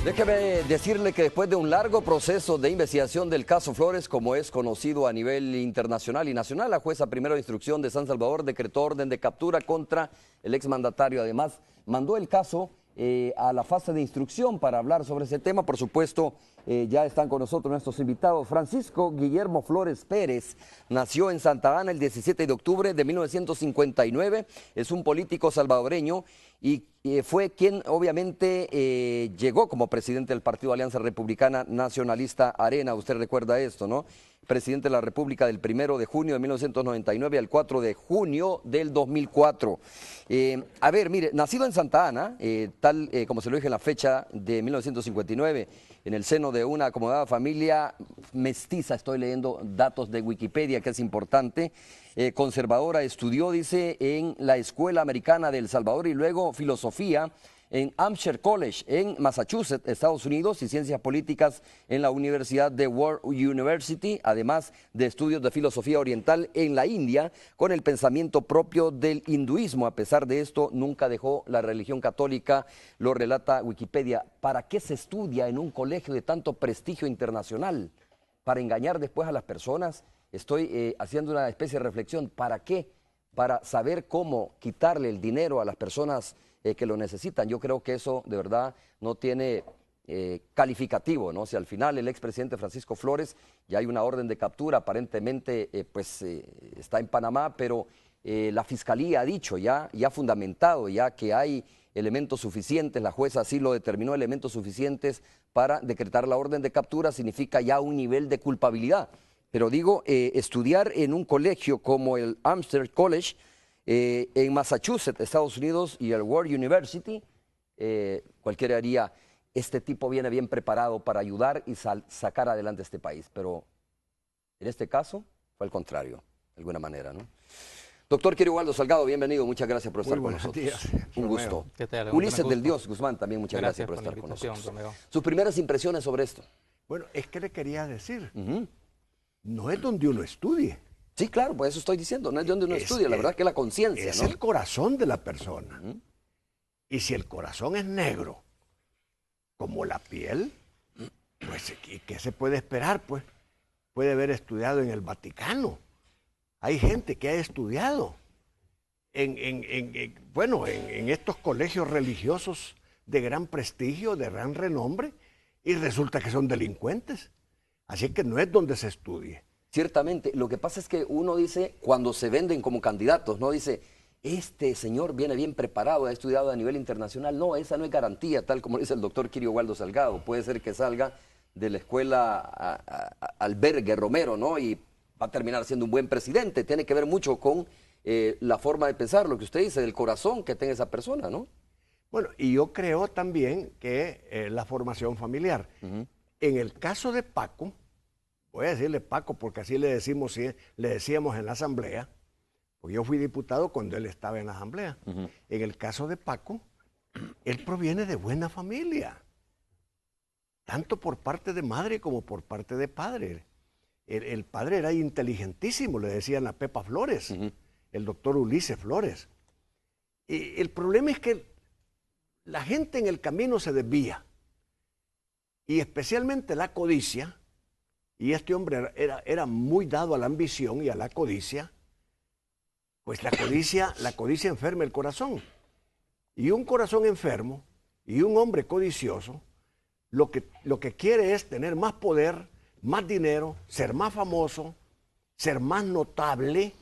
Déjeme decirle que después de un largo proceso de investigación del caso Flores, como es conocido a nivel internacional y nacional, la jueza primero de instrucción de San Salvador decretó orden de captura contra el exmandatario. Además, mandó el caso a la fase de instrucción para hablar sobre ese tema. Por supuesto, ya están con nosotros nuestros invitados. Francisco Guillermo Flores Pérez nació en Santa Ana el 17 de octubre de 1959. Es un político salvadoreño y fue quien obviamente llegó como presidente del Partido Alianza Republicana Nacionalista Arena. Usted recuerda esto, ¿no? Presidente de la República del 1 de junio de 1999 al 4 de junio del 2004. A ver, mire, nacido en Santa Ana, tal como se lo dije en la fecha de 1959, en el seno de una acomodada familia mestiza, estoy leyendo datos de Wikipedia, que es importante, conservadora, estudió, dice, en la Escuela Americana de El Salvador y luego filosofía en Hampshire College, en Massachusetts, Estados Unidos, y ciencias políticas en la Universidad de World University, además de estudios de filosofía oriental en la India, con el pensamiento propio del hinduismo. A pesar de esto, nunca dejó la religión católica, lo relata Wikipedia. ¿Para qué se estudia en un colegio de tanto prestigio internacional? ¿Para engañar después a las personas? Estoy haciendo una especie de reflexión. ¿Para qué? Para saber cómo quitarle el dinero a las personas que lo necesitan. Yo creo que eso de verdad no tiene calificativo, ¿no? Si al final el expresidente Francisco Flores, ya hay una orden de captura, aparentemente está en Panamá, pero la Fiscalía ha dicho ya fundamentado, ya que hay elementos suficientes, la jueza así lo determinó, elementos suficientes para decretar la orden de captura, significa ya un nivel de culpabilidad. Pero digo, estudiar en un colegio como el Hampshire College, en Massachusetts, Estados Unidos, y el World University, cualquiera diría, este tipo viene bien preparado para ayudar y sacar adelante este país. Pero en este caso fue al contrario, de alguna manera, ¿no? Doctor Quirigualdo Salgado, bienvenido, muchas gracias por estar con nosotros. Días, un gusto. ¿Qué tal? Ulises del Dios Guzmán, también muchas gracias por estar con nosotros. Romeo. Sus primeras impresiones sobre esto. Bueno, es que le quería decir, no es donde uno estudie. Sí, claro, pues eso estoy diciendo, no es donde uno estudia, la verdad que es la conciencia, es ¿no? el corazón de la persona. Y si el corazón es negro, como la piel, pues ¿qué se puede esperar? Pues puede haber estudiado en el Vaticano. Hay gente que ha estudiado en estos colegios religiosos de gran prestigio, de gran renombre, y resulta que son delincuentes. Así que no es donde se estudie. Ciertamente, lo que pasa es que uno dice, cuando se venden como candidatos, no dice, este señor viene bien preparado, ha estudiado a nivel internacional. No, esa no es garantía, tal como dice el doctor Quirigualdo Salgado. Puede ser que salga de la escuela Albergue Romero, ¿no? Y va a terminar siendo un buen presidente. Tiene que ver mucho con la forma de pensar, lo que usted dice, del corazón que tenga esa persona, ¿no? Bueno, y yo creo también que la formación familiar. En el caso de Paco, voy a decirle Paco porque así le decíamos en la asamblea, porque yo fui diputado cuando él estaba en la asamblea. En el caso de Paco, él proviene de buena familia, tanto por parte de madre como por parte de padre. El padre era inteligentísimo, le decían a Pepa Flores, el doctor Ulises Flores. Y el problema es que la gente en el camino se desvía, y especialmente la codicia. Y este hombre era muy dado a la ambición y a la codicia, pues la codicia enferma el corazón. Y un corazón enfermo y un hombre codicioso, lo que quiere es tener más poder, más dinero, ser más famoso, ser más notable,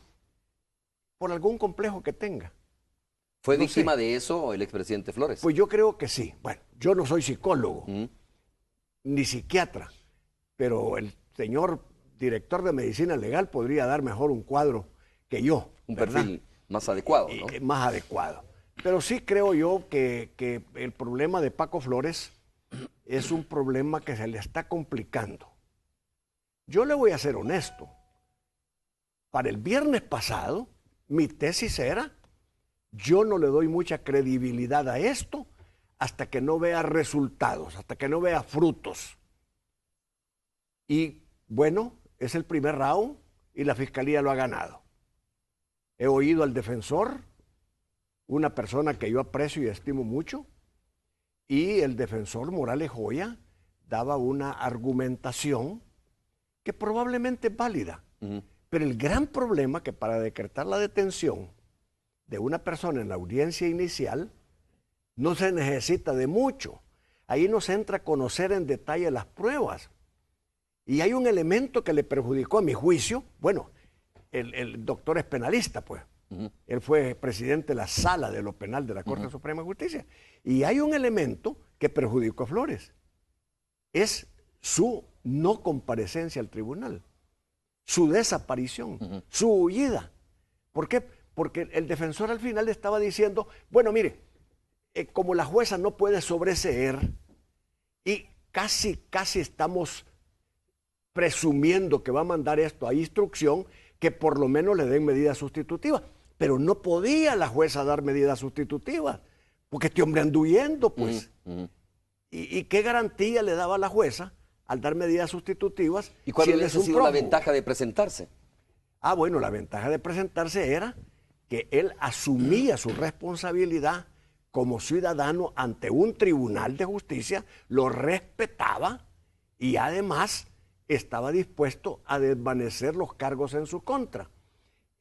por algún complejo que tenga. ¿Fue víctima de eso el expresidente Flores? Pues yo creo que sí. Bueno, yo no soy psicólogo, ni psiquiatra, pero el señor director de medicina legal podría dar mejor un cuadro que yo. Un ¿verdad? perfil más adecuado, ¿no? Más adecuado. Pero sí creo yo que el problema de Paco Flores es un problema que se le está complicando. Yo le voy a ser honesto. Para el viernes pasado, mi tesis era, yo no le doy mucha credibilidad a esto hasta que no vea resultados, hasta que no vea frutos. Y bueno, es el primer round y la fiscalía lo ha ganado. He oído al defensor, una persona que yo aprecio y estimo mucho, y el defensor Morales Joya daba una argumentación que probablemente es válida. Pero el gran problema que para decretar la detención de una persona en la audiencia inicial no se necesita de mucho. Ahí nos entra a conocer en detalle las pruebas. Y hay un elemento que le perjudicó a mi juicio. Bueno, el doctor es penalista, pues. Él fue presidente de la Sala de lo Penal de la Corte Suprema de Justicia. Y hay un elemento que perjudicó a Flores. Es su no comparecencia al tribunal, su desaparición, su huida. ¿Por qué? Porque el defensor al final estaba diciendo, bueno, mire, como la jueza no puede sobreseer y casi estamos presumiendo que va a mandar esto a instrucción, que por lo menos le den medidas sustitutivas. Pero no podía la jueza dar medidas sustitutivas, porque este hombre anda huyendo, pues. ¿Y qué garantía le daba la jueza al dar medidas sustitutivas? ¿Y cuál hubiese sido la ventaja de presentarse? Ah, bueno, la ventaja de presentarse era que él asumía su responsabilidad como ciudadano ante un tribunal de justicia, lo respetaba y además estaba dispuesto a desvanecer los cargos en su contra.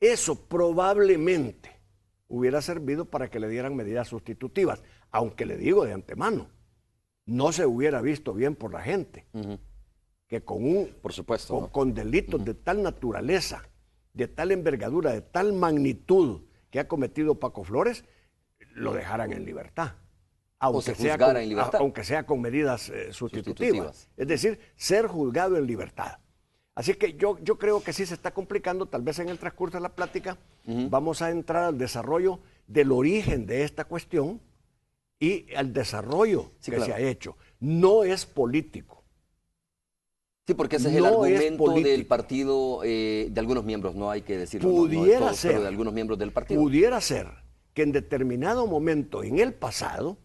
Eso probablemente hubiera servido para que le dieran medidas sustitutivas, aunque le digo de antemano, no se hubiera visto bien por la gente, que por supuesto, con delitos de tal naturaleza, de tal envergadura, de tal magnitud que ha cometido Paco Flores, lo dejaran en libertad. Aunque sea con medidas sustitutivas. Es decir, ser juzgado en libertad. Así que yo creo que sí se está complicando, tal vez en el transcurso de la plática vamos a entrar al desarrollo del origen de esta cuestión y al desarrollo se ha hecho. No es político. Sí, porque ese es el argumento del partido, de algunos miembros, no hay que decirlo. Pudiera ser, pero de algunos miembros del partido. Pudiera ser que en determinado momento en el pasado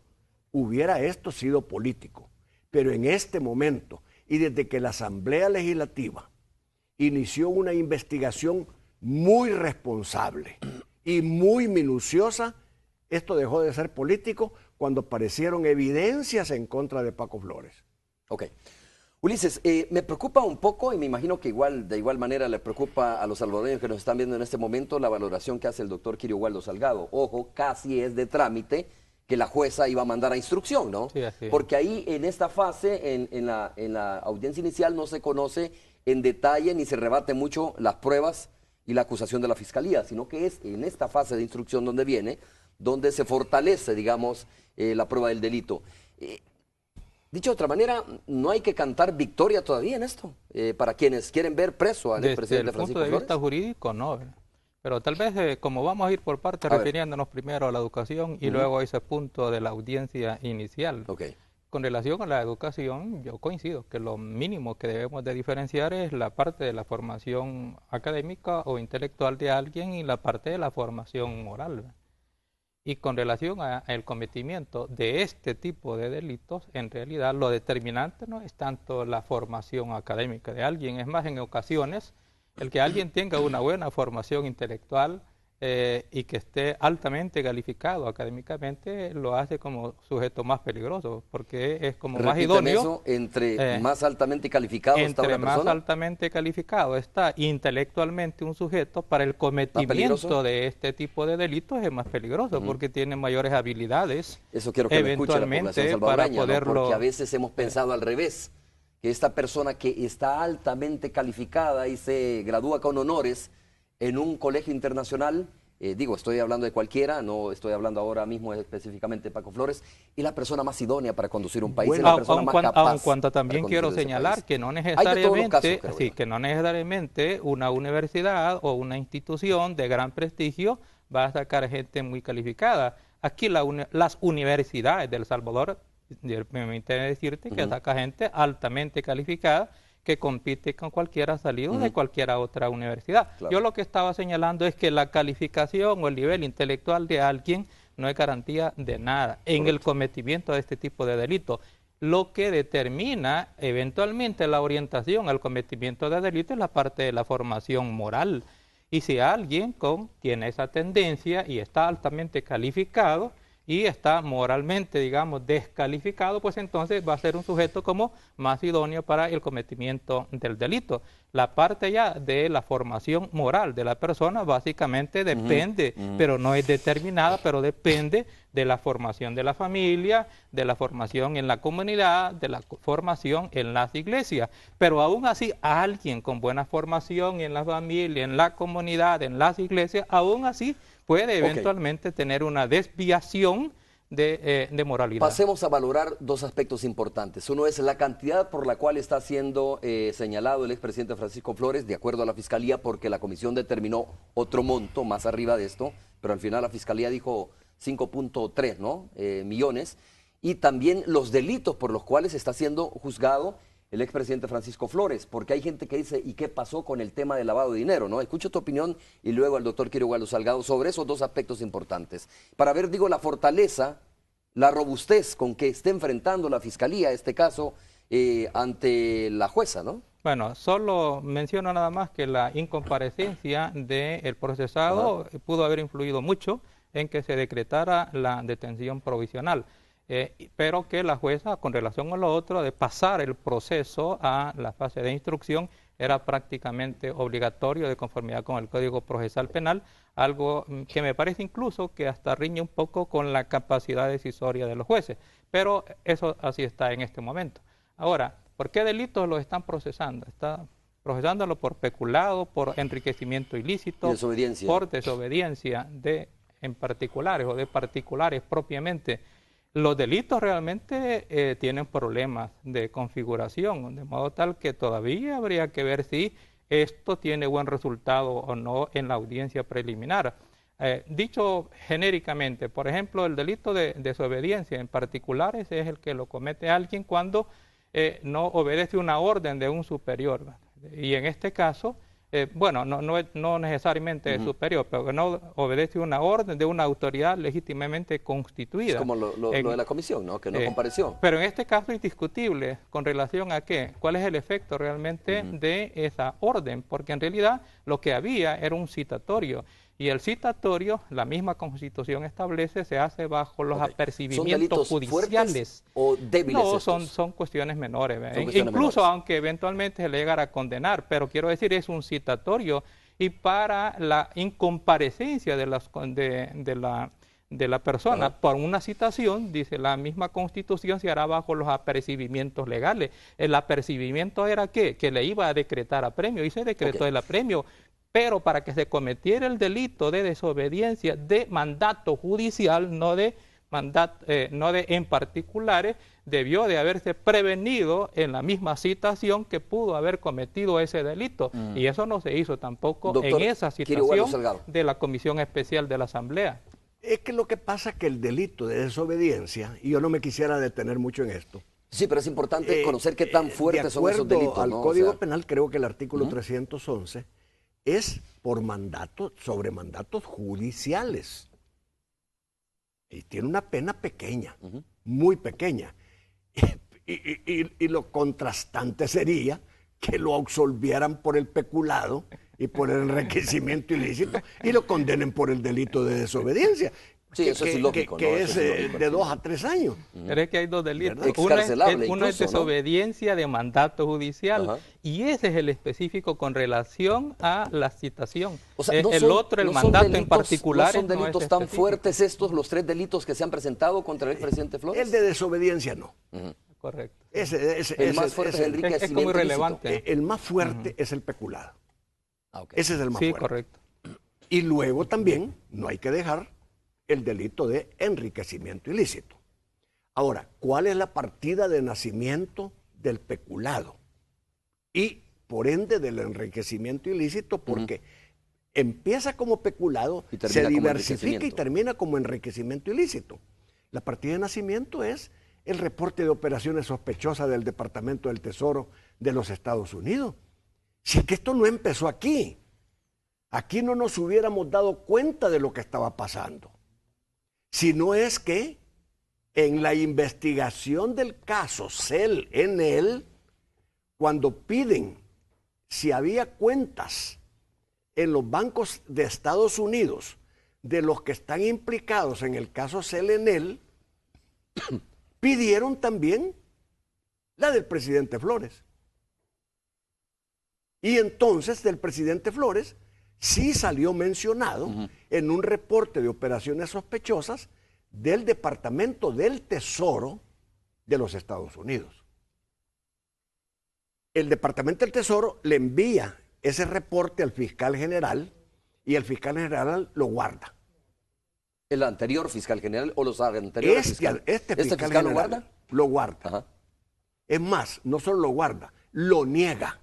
hubiera esto sido político, pero en este momento y desde que la Asamblea Legislativa inició una investigación muy responsable y muy minuciosa, esto dejó de ser político cuando aparecieron evidencias en contra de Paco Flores. Ok. Ulises, me preocupa un poco, y me imagino que de igual manera le preocupa a los salvadoreños que nos están viendo en este momento, la valoración que hace el doctor Kirio Waldo Salgado. Ojo, casi es de trámite que la jueza iba a mandar a instrucción, ¿no? Sí, así es. Porque ahí, en esta fase, en la audiencia inicial, no se conoce en detalle ni se rebate mucho las pruebas y la acusación de la fiscalía, sino que es en esta fase de instrucción donde se fortalece, digamos, la prueba del delito. Dicho de otra manera, no hay que cantar victoria todavía en esto, para quienes quieren ver preso al expresidente Francisco Flores. Desde el punto de vista jurídico, no. Pero tal vez, como vamos a ir por partes, refiriéndonos primero a la educación y luego a ese punto de la audiencia inicial. Con relación a la educación, yo coincido que lo mínimo que debemos de diferenciar es la parte de la formación académica o intelectual de alguien y la parte de la formación moral. Y con relación al cometimiento de este tipo de delitos, en realidad lo determinante no es tanto la formación académica de alguien, es más en ocasiones el que alguien tenga una buena formación intelectual y que esté altamente calificado académicamente lo hace como sujeto más peligroso, porque es como más idóneo. Eso, entre más altamente calificado está una persona. Entre más altamente calificado está intelectualmente un sujeto, para el cometimiento de este tipo de delitos es más peligroso, porque tiene mayores habilidades. Eso quiero que lo escuche la población salvadoreña, para poderlo, ¿no? Porque a veces hemos pensado al revés, que esta persona que está altamente calificada y se gradúa con honores en un colegio internacional, estoy hablando de cualquiera, no estoy hablando ahora mismo específicamente de Paco Flores, y la persona más idónea para conducir un país, es la persona más capaz. Aun cuando también quiero señalar que no necesariamente una universidad o una institución de gran prestigio va a sacar gente muy calificada. Aquí las universidades de El Salvador, me permite decirte que saca gente altamente calificada que compite con cualquiera salido de cualquier otra universidad. Claro. Yo lo que estaba señalando es que la calificación o el nivel intelectual de alguien no es garantía de nada en el cometimiento de este tipo de delito. Lo que determina eventualmente la orientación al cometimiento de delito es la parte de la formación moral. Y si alguien tiene esa tendencia y está altamente calificado, y está moralmente, digamos, descalificado, pues entonces va a ser un sujeto como más idóneo para el cometimiento del delito. La parte ya de la formación moral de la persona básicamente depende, pero no es determinada, pero depende de la formación de la familia, de la formación en la comunidad, de la formación en las iglesias. Pero aún así, alguien con buena formación en la familia, en la comunidad, en las iglesias, aún así puede eventualmente tener una desviación de moralidad. Pasemos a valorar dos aspectos importantes. Uno es la cantidad por la cual está siendo señalado el expresidente Francisco Flores, de acuerdo a la Fiscalía, porque la comisión determinó otro monto más arriba de esto, pero al final la Fiscalía dijo 5.3 millones, y también los delitos por los cuales está siendo juzgado el expresidente Francisco Flores, porque hay gente que dice, ¿y qué pasó con el tema del lavado de dinero? ¿No? Escucho tu opinión y luego al doctor Quirogallo Salgado sobre esos dos aspectos importantes. Para ver, digo, la fortaleza, la robustez con que esté enfrentando la Fiscalía este caso ante la jueza, ¿no? Bueno, solo menciono nada más que la incomparecencia del procesado pudo haber influido mucho en que se decretara la detención provisional. Pero que la jueza, con relación a lo otro, de pasar el proceso a la fase de instrucción, era prácticamente obligatorio de conformidad con el Código Procesal Penal, algo que me parece incluso que hasta riñe un poco con la capacidad decisoria de los jueces. Pero eso así está en este momento. Ahora, ¿por qué delitos los están procesando? Está procesándolo por peculado, por enriquecimiento ilícito, por desobediencia en particulares o de particulares propiamente. Los delitos realmente tienen problemas de configuración, de modo tal que todavía habría que ver si esto tiene buen resultado o no en la audiencia preliminar. Dicho genéricamente, por ejemplo, el delito de desobediencia en particulares es el que lo comete alguien cuando no obedece una orden de un superior. Y en este caso, bueno, no necesariamente es superior, pero que no obedece una orden de una autoridad legítimamente constituida. Es como lo de la comisión, ¿no? Que no compareció. Pero en este caso es indiscutible con relación a qué, cuál es el efecto realmente de esa orden, porque en realidad lo que había era un citatorio. Y el citatorio, la misma Constitución establece, se hace bajo los apercibimientos judiciales. ¿O débiles? No, son cuestiones menores. Incluso aunque eventualmente se le llegara a condenar, pero quiero decir, es un citatorio. Y para la incomparecencia de la persona por una citación, dice la misma Constitución, se hará bajo los apercibimientos legales. El apercibimiento era ¿qué? Que le iba a decretar apremio, y se decretó el apremio. Pero para que se cometiera el delito de desobediencia de mandato judicial, no de en particulares, debió de haberse prevenido en la misma citación que pudo haber cometido ese delito. Y eso no se hizo tampoco, doctor, en esa citación de la Comisión Especial de la Asamblea. Es que lo que pasa es que el delito de desobediencia, y yo no me quisiera detener mucho en esto. Sí, pero es importante conocer qué tan fuertes son esos delitos. De acuerdo al Código Penal, creo que el artículo 311 es por mandato, sobre mandatos judiciales. Y tiene una pena pequeña, muy pequeña. Y lo contrastante sería que lo absolvieran por el peculado y por el enriquecimiento ilícito y lo condenen por el delito de desobediencia. Sí, eso es ilógico. Que es de 2 a 3 años. Pero es que hay dos delitos. Uno es desobediencia de mandato judicial y ese es el específico con relación a la citación. O sea, el otro, el mandato en particular. ¿No son delitos tan fuertes estos, los 3 delitos que se han presentado contra el expresidente Flores? El de desobediencia no. Correcto. El más fuerte es el enriquecimiento. Es como irrelevante. El más fuerte es el peculado. Ese es el más fuerte. Sí, correcto. Y luego también no hay que dejar el delito de enriquecimiento ilícito. Ahora, ¿cuál es la partida de nacimiento del peculado? Y por ende del enriquecimiento ilícito, porque empieza como peculado, se diversifica y termina como enriquecimiento ilícito. La partida de nacimiento es el reporte de operaciones sospechosas del Departamento del Tesoro de los Estados Unidos. Si es que esto no empezó aquí, aquí no nos hubiéramos dado cuenta de lo que estaba pasando. Si no es que en la investigación del caso CEL en él, cuando piden si había cuentas en los bancos de Estados Unidos de los que están implicados en el caso Selenel pidieron también la del presidente Flores. Y entonces del presidente Flores sí salió mencionado en un reporte de operaciones sospechosas del Departamento del Tesoro de los Estados Unidos. El Departamento del Tesoro le envía ese reporte al fiscal general y el fiscal general lo guarda. ¿El anterior fiscal general o los anteriores fiscales? Este fiscal general lo guarda? Lo guarda. Ajá. Es más, no solo lo guarda, lo niega.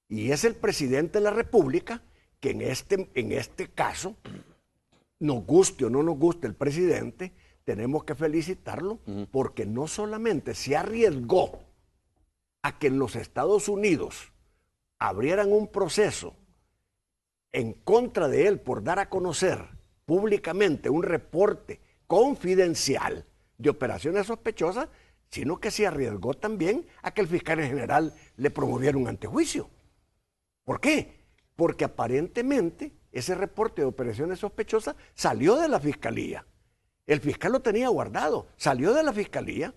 Y es el presidente de la República que en este caso, nos guste o no nos guste el presidente, tenemos que felicitarlo porque no solamente se arriesgó a que en los Estados Unidos abrieran un proceso en contra de él por dar a conocer públicamente un reporte confidencial de operaciones sospechosas, sino que se arriesgó también a que el fiscal general le promoviera un antejuicio. ¿Por qué? Porque aparentemente ese reporte de operaciones sospechosas salió de la fiscalía. El fiscal lo tenía guardado, salió de la fiscalía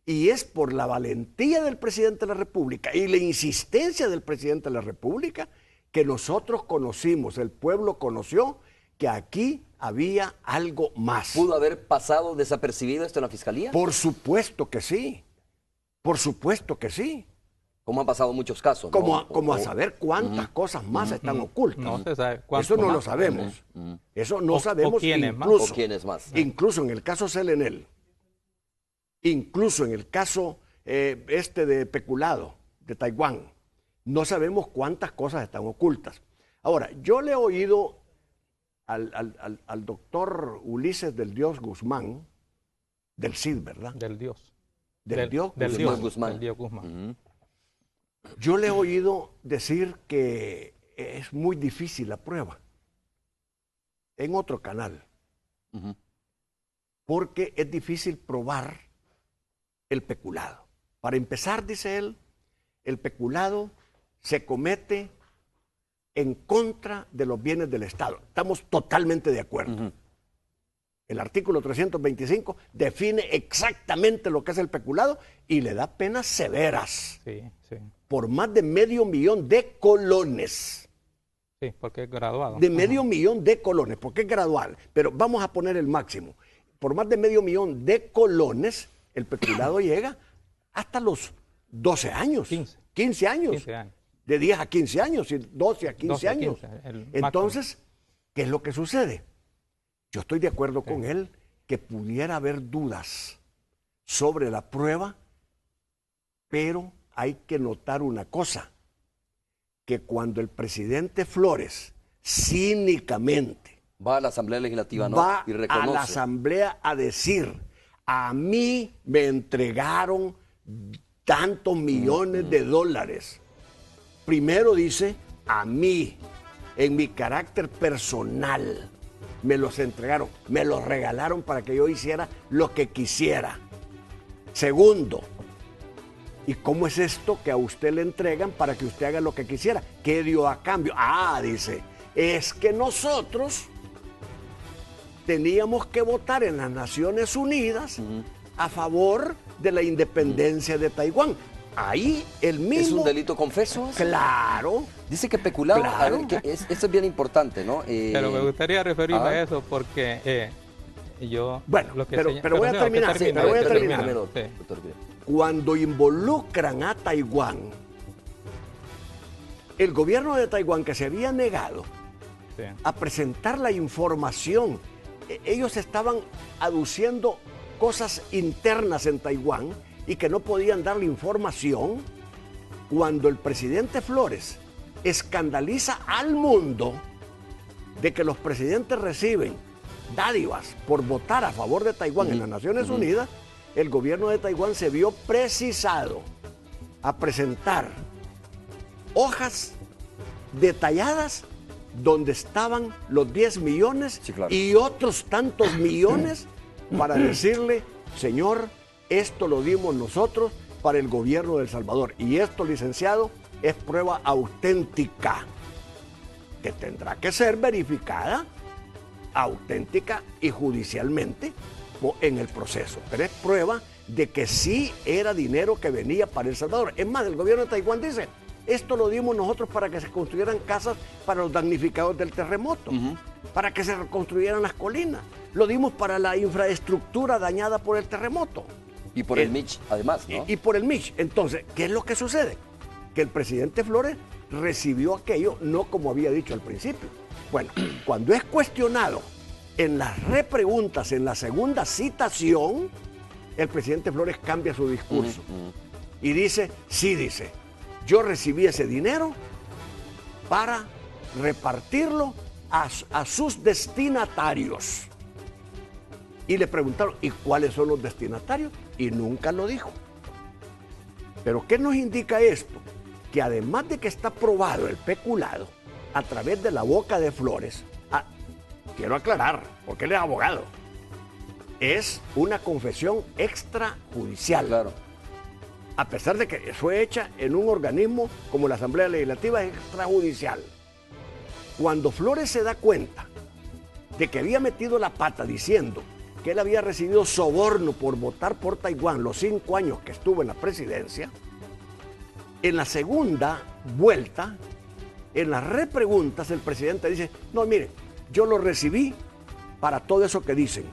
y es por la valentía del presidente de la República y la insistencia del presidente de la República que nosotros conocimos, el pueblo conoció que aquí había algo más. ¿Pudo haber pasado desapercibido esto en la fiscalía? Por supuesto que sí, por supuesto que sí. Como han pasado muchos casos, ¿no? Como a saber cuántas cosas más están ocultas. No se sabe. Eso no lo sabemos. Eso no sabemos. ¿O quiénes incluso, más? ¿O quiénes más? Incluso en el caso Selenel, incluso en el caso de Peculado, de Taiwán, no sabemos cuántas cosas están ocultas. Ahora, yo le he oído al doctor Ulises del Dios Guzmán, del CID, ¿verdad? Del Dios. Del Dios Guzmán. Del Dios Guzmán. Yo le he oído decir que es muy difícil la prueba en otro canal, porque es difícil probar el peculado. Para empezar, dice él, el peculado se comete en contra de los bienes del Estado. Estamos totalmente de acuerdo. El artículo 325 define exactamente lo que es el peculado y le da penas severas. Sí, sí. Por más de 500,000 de colones. Sí, porque es graduado. De 500,000 de colones, porque es gradual. Pero vamos a poner el máximo. Por más de 500,000 de colones, el peculado llega hasta los 12 años. 15 años. 15 años. De 10 a 15 años, 12 a 15 años. 15, entonces, ¿qué es lo que sucede? Yo estoy de acuerdo con él que pudiera haber dudas sobre la prueba, pero hay que notar una cosa, que cuando el presidente Flores cínicamente va a la Asamblea Legislativa, ¿no? Va y reconoce. a la Asamblea a decir, a mí me entregaron tantos millones de dólares. Primero dice, a mí, en mi carácter personal, me los entregaron, me los regalaron para que yo hiciera lo que quisiera. Segundo, ¿y cómo es esto que a usted le entregan para que usted haga lo que quisiera? ¿Qué dio a cambio? Ah, dice, es que nosotros teníamos que votar en las Naciones Unidas a favor de la independencia de Taiwán. Ahí el mismo... ¿Es un delito confeso? Claro. Dice que peculado, claro. A ver, esto es bien importante, ¿no? Pero me gustaría referirme a eso porque yo... Bueno, lo que pero voy a terminar. Cuando involucran a Taiwán, el gobierno de Taiwán, que se había negado a presentar la información, ellos estaban aduciendo cosas internas en Taiwán y que no podían darle información. Cuando el presidente Flores escandaliza al mundo de que los presidentes reciben dádivas por votar a favor de Taiwán en las Naciones Unidas, el gobierno de Taiwán se vio precisado a presentar hojas detalladas donde estaban los 10 millones y otros tantos millones para decirle, señor, esto lo dimos nosotros para el gobierno de El Salvador. Y esto, licenciado, es prueba auténtica que tendrá que ser verificada auténtica y judicialmente en el proceso. Pero es prueba de que sí era dinero que venía para El Salvador. Es más, el gobierno de Taiwán dice, esto lo dimos nosotros para que se construyeran casas para los damnificados del terremoto, para que se reconstruyeran las colinas. Lo dimos para la infraestructura dañada por el terremoto. Y por el Mitch, además, ¿no? Y por el Mitch. Entonces, ¿qué es lo que sucede? Que el presidente Flores recibió aquello no como había dicho al principio. Bueno, cuando es cuestionado en las repreguntas, en la segunda citación, el presidente Flores cambia su discurso y dice, sí, dice, yo recibí ese dinero para repartirlo a sus destinatarios. Y le preguntaron, ¿y cuáles son los destinatarios? Y nunca lo dijo. Pero ¿qué nos indica esto? Que además de que está probado el peculado a través de la boca de Flores, quiero aclarar, porque él es abogado, es una confesión extrajudicial. Claro. A pesar de que fue hecha en un organismo como la Asamblea Legislativa, es extrajudicial. Cuando Flores se da cuenta de que había metido la pata diciendo que él había recibido soborno por votar por Taiwán los 5 años que estuvo en la presidencia, en la segunda vuelta, en las repreguntas, el presidente dice, no, mire, yo lo recibí para todo eso que dicen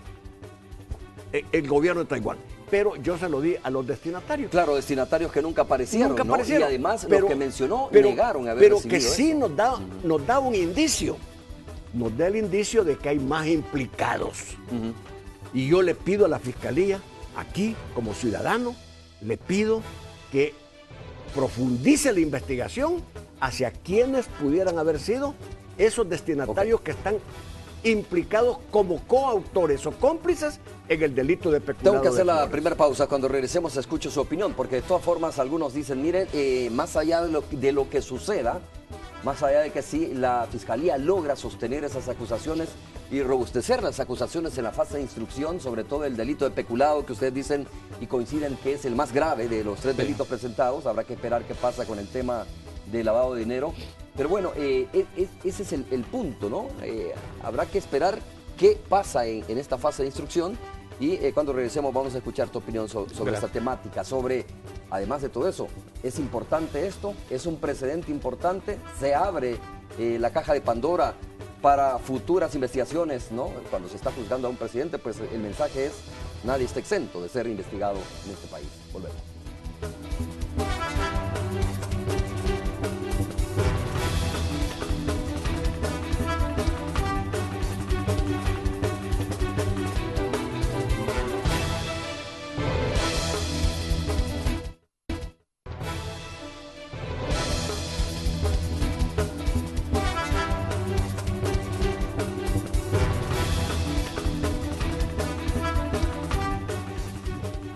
el gobierno de Taiwán, pero yo se lo di a los destinatarios. Claro, destinatarios que nunca aparecieron, nunca ¿no? aparecieron. Y además, los que mencionó negaron haber pero recibido que sí eso. nos da un indicio, nos da el indicio de que hay más implicados. Y yo le pido a la Fiscalía, aquí como ciudadano, le pido que profundice la investigación hacia quienes pudieran haber sido esos destinatarios que están implicados como coautores o cómplices en el delito de peculado. Tengo que hacer de la Flores. primera pausa. Cuando regresemos escucho su opinión, porque de todas formas algunos dicen, miren, más allá de lo que suceda, más allá de que si la Fiscalía logra sostener esas acusaciones y robustecer las acusaciones en la fase de instrucción, sobre todo el delito de peculado que ustedes dicen y coinciden que es el más grave de los 3 delitos presentados, habrá que esperar qué pasa con el tema de lavado de dinero. Pero bueno, ese es el punto, ¿no? Habrá que esperar qué pasa en esta fase de instrucción y cuando regresemos vamos a escuchar tu opinión sobre esta temática, sobre, además de todo eso, ¿es importante esto? ¿Es un precedente importante? ¿Se abre la caja de Pandora para futuras investigaciones, ¿no? Cuando se está juzgando a un presidente, pues el mensaje es, nadie está exento de ser investigado en este país. Volvemos.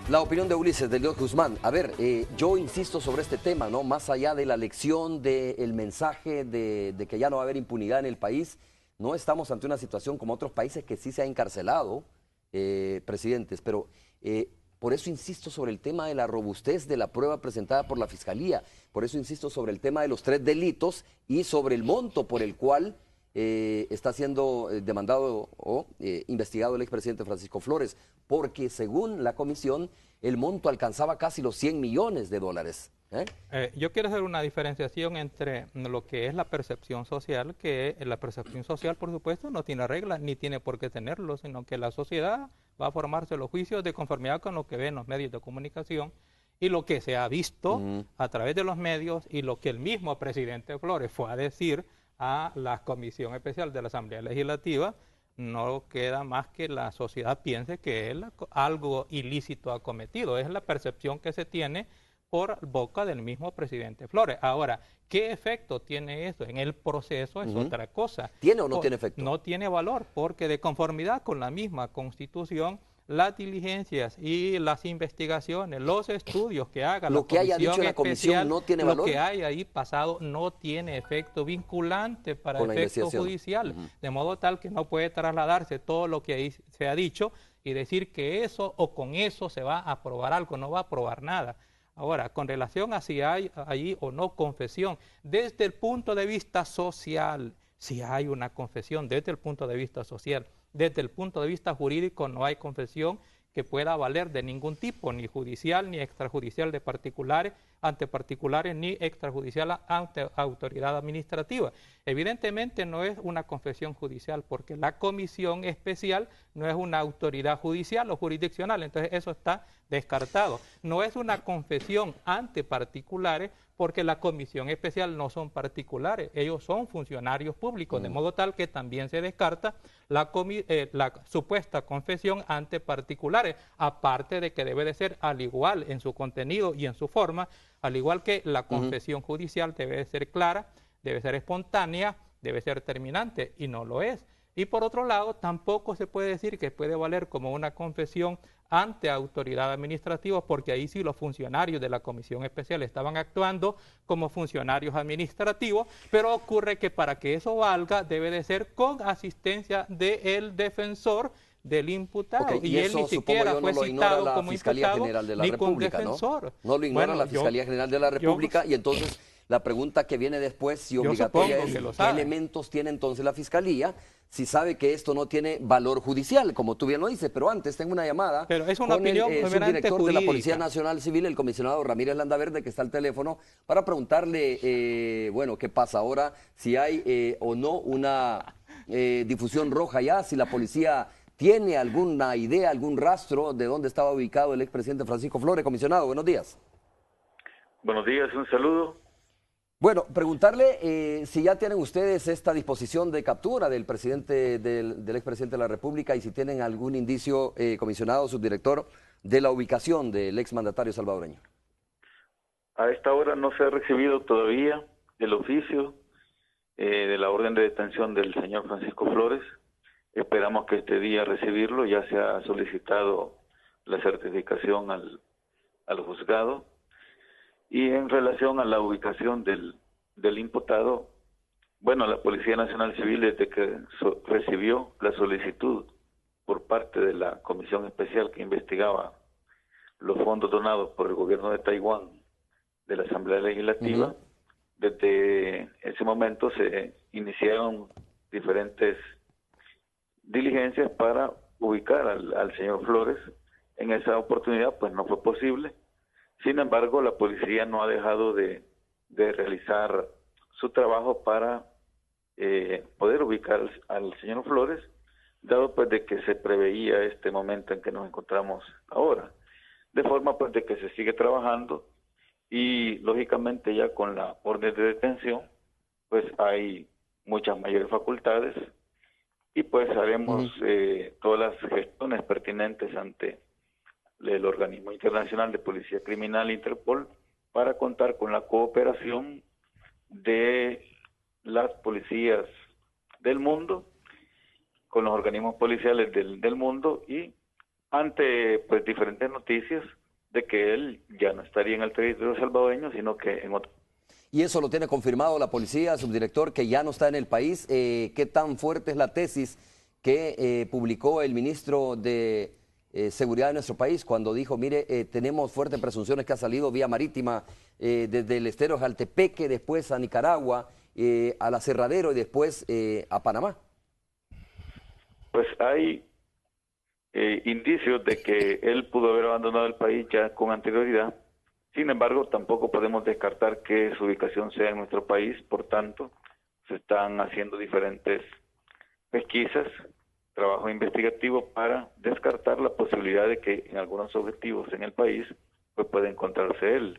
La opinión de Ulises, de Dios Guzmán. A ver, yo insisto sobre este tema, ¿no? Más allá de la lección, del mensaje de que ya no va a haber impunidad en el país, no estamos ante una situación como otros países que sí se ha encarcelado presidentes, pero por eso insisto sobre el tema de la robustez de la prueba presentada por la Fiscalía, por eso insisto sobre el tema de los 3 delitos y sobre el monto por el cual está siendo demandado o investigado el expresidente Francisco Flores, porque según la comisión el monto alcanzaba casi los 100 millones de dólares. Yo quiero hacer una diferenciación entre lo que es la percepción social, que la percepción social, por supuesto, no tiene reglas ni tiene por qué tenerlo, sino que la sociedad va a formarse los juicios de conformidad con lo que ven los medios de comunicación y lo que se ha visto a través de los medios y lo que el mismo presidente Flores fue a decir a la Comisión Especial de la Asamblea Legislativa. No queda más que la sociedad piense que él algo ilícito ha cometido. Es la percepción que se tiene por boca del mismo presidente Flores. Ahora, ¿qué efecto tiene eso? En el proceso es otra cosa. ¿Tiene o no tiene efecto? No tiene valor, porque de conformidad con la misma Constitución, las diligencias y las investigaciones, los estudios que haga lo que haya dicho la comisión no tiene valor. Lo que haya ahí pasado no tiene efecto vinculante para efecto judicial, de modo tal que no puede trasladarse todo lo que ahí se ha dicho y decir que eso o con eso se va a aprobar algo, no va a aprobar nada. Ahora, con relación a si hay allí o no confesión, desde el punto de vista social, si hay una confesión desde el punto de vista social. Desde el punto de vista jurídico no hay confesión que pueda valer de ningún tipo, ni judicial ni extrajudicial de particulares ante particulares, ni extrajudicial ante autoridad administrativa. Evidentemente no es una confesión judicial porque la comisión especial no es una autoridad judicial o jurisdiccional, entonces eso está descartado. No es una confesión ante particulares porque la comisión especial no son particulares, ellos son funcionarios públicos, de modo tal que también se descarta la supuesta confesión ante particulares, aparte de que debe de ser al igual en su contenido y en su forma, al igual que la confesión judicial debe de ser clara, debe ser espontánea, debe ser terminante, y no lo es. Y por otro lado, tampoco se puede decir que puede valer como una confesión ante autoridad administrativa, porque ahí sí los funcionarios de la comisión especial estaban actuando como funcionarios administrativos, pero ocurre que para que eso valga debe de ser con asistencia del defensor del imputado. Okay, y él ni siquiera fue citado como imputado ni con defensor. No lo ignora la Fiscalía General de la República, y entonces la pregunta que viene después, si obligatoria, es ¿qué elementos tiene entonces la Fiscalía si sabe que esto no tiene valor judicial, como tú bien lo dices? Pero antes tengo una llamada pero es una con opinión el subdirector de la Policía Nacional Civil, el comisionado Ramírez Landaverde, que está al teléfono, para preguntarle, bueno, qué pasa ahora, si hay o no una difusión roja ya, si la policía tiene alguna idea, algún rastro de dónde estaba ubicado el expresidente Francisco Flores. Comisionado, buenos días. Buenos días, un saludo. Bueno, preguntarle si ya tienen ustedes esta disposición de captura del presidente, del expresidente de la República, y si tienen algún indicio, comisionado, subdirector, de la ubicación del exmandatario salvadoreño. A esta hora no se ha recibido todavía el oficio de la orden de detención del señor Francisco Flores. Esperamos que este día recibirlo. Ya se ha solicitado la certificación al juzgado. Y en relación a la ubicación del imputado, bueno, la Policía Nacional Civil, desde que recibió la solicitud por parte de la Comisión Especial que investigaba los fondos donados por el gobierno de Taiwán de la Asamblea Legislativa, desde ese momento se iniciaron diferentes diligencias para ubicar al señor Flores. En esa oportunidad pues no fue posible. Sin embargo, la policía no ha dejado de realizar su trabajo para poder ubicar al señor Flores, dado pues de que se preveía este momento en que nos encontramos ahora, de forma pues de que se sigue trabajando, y lógicamente ya con la orden de detención pues hay muchas mayores facultades, y pues haremos todas las gestiones pertinentes ante el Organismo Internacional de Policía Criminal, Interpol, para contar con la cooperación de las policías del mundo, con los organismos policiales del mundo, y ante pues diferentes noticias de que él ya no estaría en el territorio salvadoreño, sino que en otro. ¿Y eso lo tiene confirmado la policía, subdirector, que ya no está en el país? ¿Qué tan fuerte es la tesis que publicó el ministro de Seguridad de nuestro país cuando dijo, mire, tenemos fuertes presunciones que ha salido vía marítima desde el estero de Jaltepeque, después a Nicaragua, al Aserradero y después a Panamá? Pues hay indicios de que él pudo haber abandonado el país ya con anterioridad. Sin embargo, tampoco podemos descartar que su ubicación sea en nuestro país. Por tanto, se están haciendo diferentes pesquisas, trabajo investigativo para descartar la posibilidad de que en algunos objetivos en el país pues pueda encontrarse él.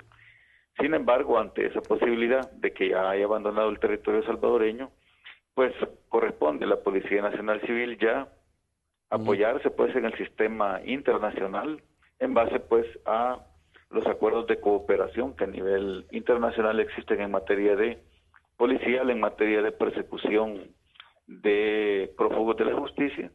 Sin embargo, ante esa posibilidad de que ya haya abandonado el territorio salvadoreño, pues corresponde a la Policía Nacional Civil ya apoyarse pues en el sistema internacional en base pues a los acuerdos de cooperación que a nivel internacional existen en materia de policial, en materia de persecución de prófugos de la justicia,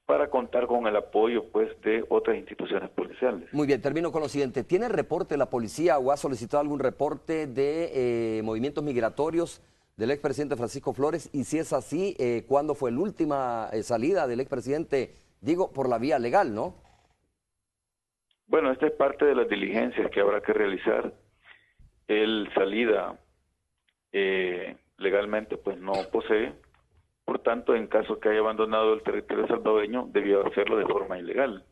para contar con el apoyo pues de otras instituciones policiales. Muy bien, termino con lo siguiente. ¿Tiene reporte la policía o ha solicitado algún reporte de movimientos migratorios del expresidente Francisco Flores? Y si es así, ¿cuándo fue la última salida del expresidente? Digo, por la vía legal, ¿no? Bueno, esta es parte de las diligencias que habrá que realizar. El salida legalmente pues no posee, tanto, en caso que haya abandonado el territorio salvadoreño, debió hacerlo de forma ilegal.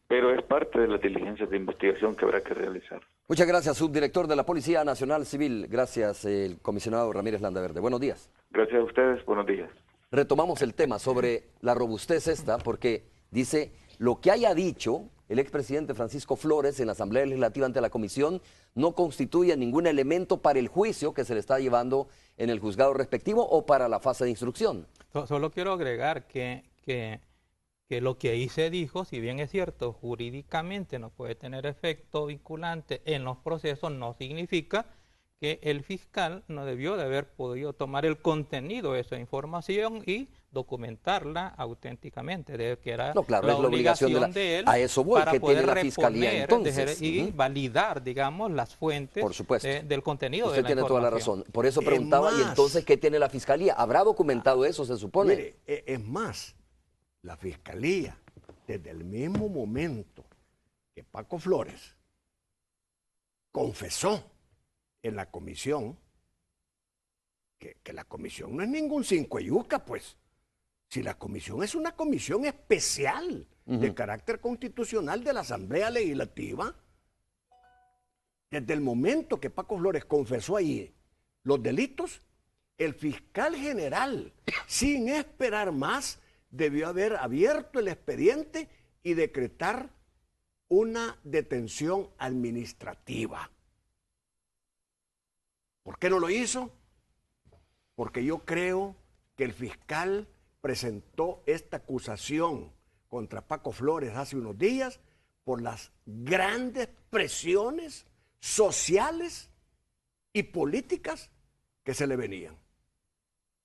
Pero es parte de las diligencias de investigación que habrá que realizar. Muchas gracias, subdirector de la Policía Nacional Civil. Gracias, el comisionado Ramírez Landaverde. Buenos días. Gracias a ustedes, buenos días. Retomamos el tema sobre la robustez esta, porque dice, lo que haya dicho el expresidente Francisco Flores en la Asamblea Legislativa ante la Comisión no constituye ningún elemento para el juicio que se le está llevando en el juzgado respectivo o para la fase de instrucción. Solo quiero agregar que lo que ahí se dijo, si bien es cierto, jurídicamente no puede tener efecto vinculante en los procesos, no significa que el fiscal no debió de haber podido tomar el contenido de esa información y documentarla auténticamente, de que era claro, la es la obligación de él a eso voy, para que poder tiene la fiscalía entonces. Y validar, digamos, las fuentes por supuesto. Del contenido Usted de la tiene toda la razón. Por eso preguntaba, ¿y entonces qué tiene la fiscalía? ¿Habrá documentado eso, se supone? Mire, es más, la fiscalía, desde el mismo momento que Paco Flores confesó en la comisión, que la comisión no es ningún cinco yuca, pues. Si la comisión es una comisión especial de carácter constitucional de la Asamblea Legislativa, desde el momento que Paco Flores confesó allí los delitos, el fiscal general, sin esperar más, debió haber abierto el expediente y decretar una detención administrativa. ¿Por qué no lo hizo? Porque yo creo que el fiscal presentó esta acusación contra Paco Flores hace unos días por las grandes presiones sociales y políticas que se le venían.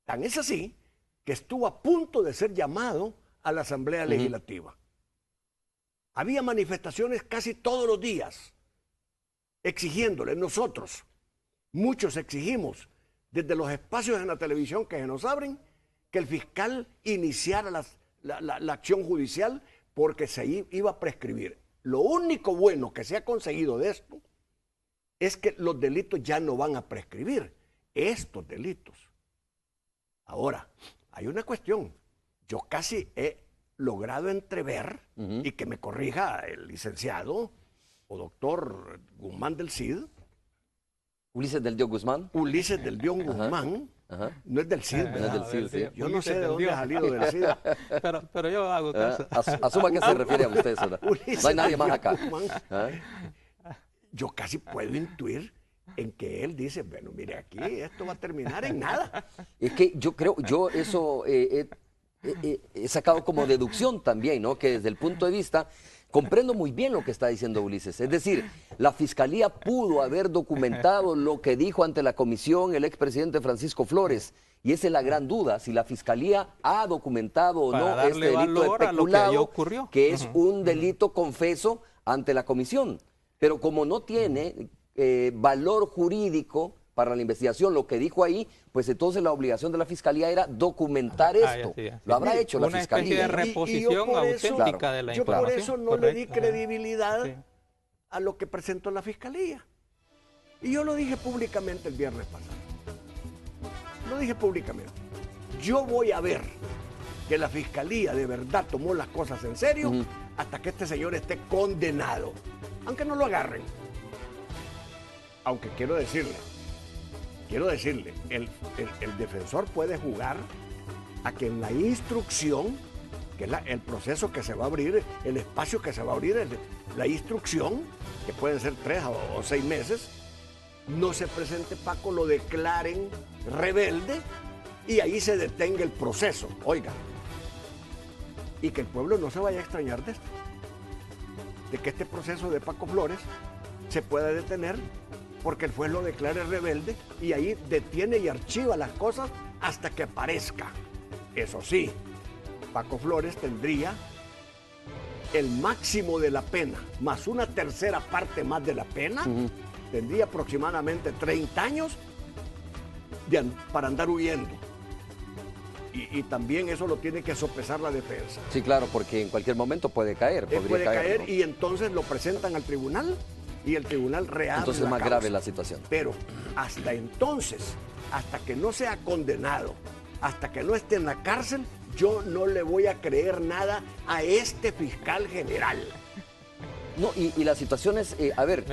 Tan es así que estuvo a punto de ser llamado a la Asamblea Legislativa. Había manifestaciones casi todos los días exigiéndole. Nosotros, muchos exigimos desde los espacios en la televisión que se nos abren, que el fiscal iniciara la acción judicial porque se iba a prescribir. Lo único bueno que se ha conseguido de esto es que los delitos ya no van a prescribir, estos delitos. Ahora, hay una cuestión. Yo casi he logrado entrever, y que me corrija el licenciado o doctor Guzmán del Cid. Ulises del Dios Guzmán. Ulises del Dios Guzmán. No es del CID, ¿verdad? No es del CID, sí. Yo no sé de dónde ha salido del CID. Pero yo hago caso. Asuma que se refiere a usted, ¿verdad? No hay nadie más acá. Yo casi puedo intuir en que él dice, bueno, mire, aquí esto va a terminar en nada. Es que yo creo, eso he sacado como deducción también, ¿no? Que desde el punto de vista, comprendo muy bien lo que está diciendo Ulises. Es decir, la Fiscalía pudo haber documentado lo que dijo ante la comisión el expresidente Francisco Flores. Y esa es la gran duda, si la Fiscalía ha documentado o no este delito de peculado, que es un delito confeso ante la comisión. Pero como no tiene valor jurídico para la investigación lo que dijo ahí, pues entonces la obligación de la Fiscalía era documentar esto. Lo habrá hecho la Fiscalía. Una especie de reposición auténtica de la información. Yo por eso no le di credibilidad a lo que presentó la Fiscalía. Y yo lo dije públicamente el viernes pasado. Lo dije públicamente. Yo voy a ver que la Fiscalía de verdad tomó las cosas en serio hasta que este señor esté condenado. Aunque no lo agarren. Aunque quiero decirle, el defensor puede jugar a que en la instrucción, que es el proceso que se va a abrir, el espacio que se va a abrir, la instrucción, que pueden ser 3 o 6 meses, no se presente Paco, lo declaren rebelde y ahí se detenga el proceso. Oiga, y que el pueblo no se vaya a extrañar de esto, de que este proceso de Paco Flores se pueda detener porque el juez lo declare rebelde y ahí detiene y archiva las cosas hasta que aparezca. Eso sí, Paco Flores tendría el máximo de la pena, más una tercera parte más de la pena, tendría aproximadamente 30 años para andar huyendo. Y también eso lo tiene que sopesar la defensa. Sí, claro, porque en cualquier momento puede caer. Puede caer, ¿no? Y entonces lo presentan al tribunal y el tribunal reabre entonces es más grave la situación. Pero hasta entonces, hasta que no sea condenado hasta que no esté en la cárcel, yo no le voy a creer nada a este fiscal general. No, y la situación es, a ver,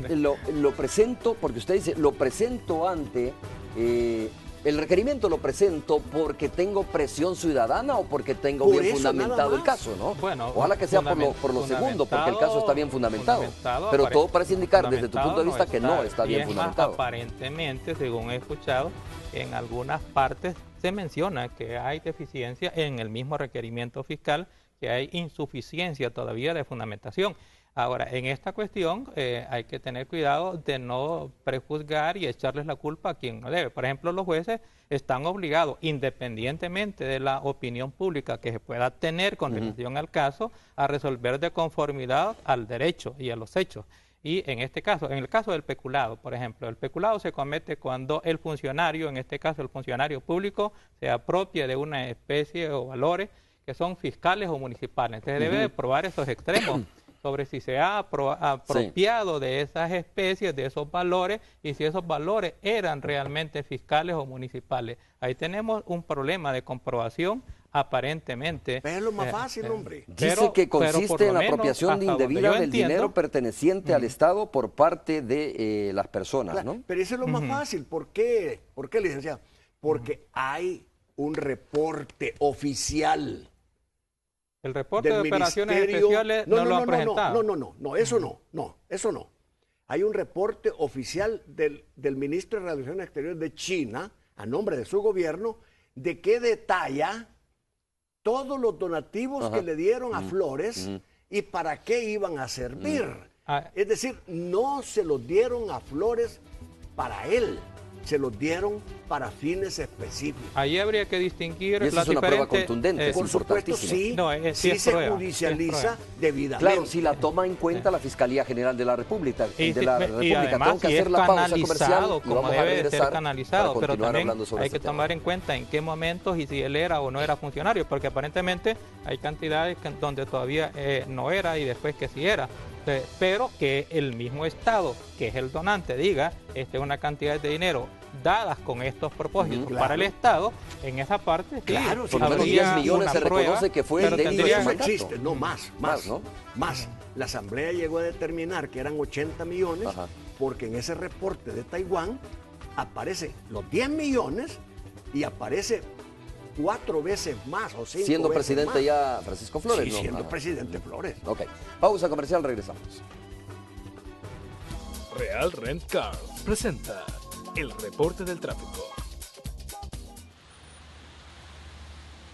lo presento, porque usted dice, lo presento ante, el requerimiento lo presento porque tengo presión ciudadana o porque tengo por bien fundamentado el caso, ¿no? Bueno, ojalá que sea por lo segundo, porque el caso está bien fundamentado. Pero todo parece indicar desde tu punto de vista que no está bien fundamentado. Aparentemente, según he escuchado, en algunas partes se menciona que hay deficiencia en el mismo requerimiento fiscal, que hay insuficiencia todavía de fundamentación. Ahora, en esta cuestión hay que tener cuidado de no prejuzgar y echarles la culpa a quien no debe. Por ejemplo, los jueces están obligados, independientemente de la opinión pública que se pueda tener con relación al caso, a resolver de conformidad al derecho y a los hechos. Y en este caso, en el caso del peculado, por ejemplo, el peculado se comete cuando el funcionario, en este caso el funcionario público, se apropia de una especie o valores que son fiscales o municipales. Entonces debe de probar esos extremos sobre si se ha apropiado de esas especies, de esos valores, y si esos valores eran realmente fiscales o municipales. Ahí tenemos un problema de comprobación aparentemente. Pero es lo más fácil, hombre. Dice que consiste en la apropiación indebida del dinero perteneciente al Estado por parte de las personas, claro, ¿no? Pero eso es lo más fácil. ¿Por qué? ¿Por qué, licenciado? Porque hay un reporte oficial. El reporte de operaciones especiales no lo han presentado. No, eso no. Hay un reporte oficial del ministro de Relaciones Exteriores de China, a nombre de su gobierno, de que detalla todos los donativos que le dieron a Flores y para qué iban a servir. Es decir, no se los dieron a Flores para él, se los dieron para fines específicos. Ahí habría que distinguir y esa es una prueba contundente, es por supuesto, sí, sí se judicializa debidamente. Claro, si la toma en cuenta la Fiscalía General de la República. Y además, tengo que hacer la pausa comercial como debe de ser canalizado, pero también hay que tomar en cuenta en qué momentos y si él era o no era funcionario, porque aparentemente hay cantidades donde todavía no era y después que sí era. Pero que el mismo Estado, que es el donante, diga, esta es una cantidad de dinero dadas con estos propósitos para el Estado, en esa parte sí, claro, por lo menos 10 millones se reconoce que fue el dentro de su mandato. Existe, no más. La Asamblea llegó a determinar que eran 80 millones porque en ese reporte de Taiwán aparece los 10 millones y aparece 4 veces más o 5 siendo veces presidente más. Ya Francisco Flores, sí, ¿no? siendo presidente Flores. Ok, pausa comercial, regresamos. Real Rent Car presenta el reporte del tráfico.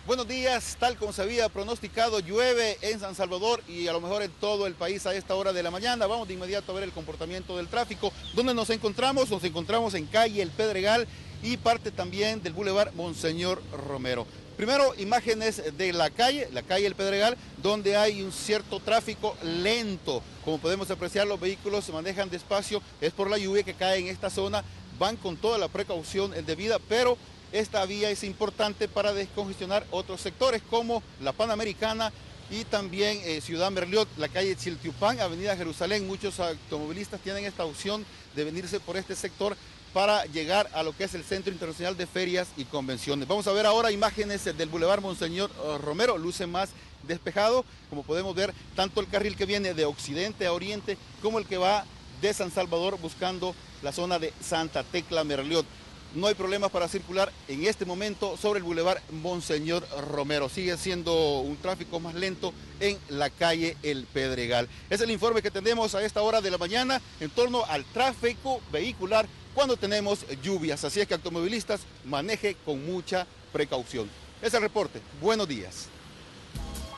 Buenos días, tal como se había pronosticado, llueve en San Salvador y a lo mejor en todo el país a esta hora de la mañana. Vamos de inmediato a ver el comportamiento del tráfico. ¿Dónde nos encontramos? Nos encontramos en calle El Pedregal y parte también del Boulevard Monseñor Romero. Primero, imágenes de la calle El Pedregal, donde hay un cierto tráfico lento. Como podemos apreciar, los vehículos se manejan despacio, es por la lluvia que cae en esta zona, van con toda la precaución debida, pero esta vía es importante para descongestionar otros sectores como la Panamericana y también Ciudad Merliot, la calle Chiltiupán, Avenida Jerusalén. Muchos automovilistas tienen esta opción de venirse por este sector para llegar a lo que es el Centro Internacional de Ferias y Convenciones. Vamos a ver ahora imágenes del Boulevard Monseñor Romero, luce más despejado, como podemos ver, tanto el carril que viene de occidente a oriente, como el que va de San Salvador buscando la zona de Santa Tecla Merliot. No hay problemas para circular en este momento sobre el Boulevard Monseñor Romero. Sigue siendo un tráfico más lento en la calle El Pedregal. Es el informe que tenemos a esta hora de la mañana en torno al tráfico vehicular cuando tenemos lluvias. Así es que automovilistas, maneje con mucha precaución. Es el reporte. Buenos días.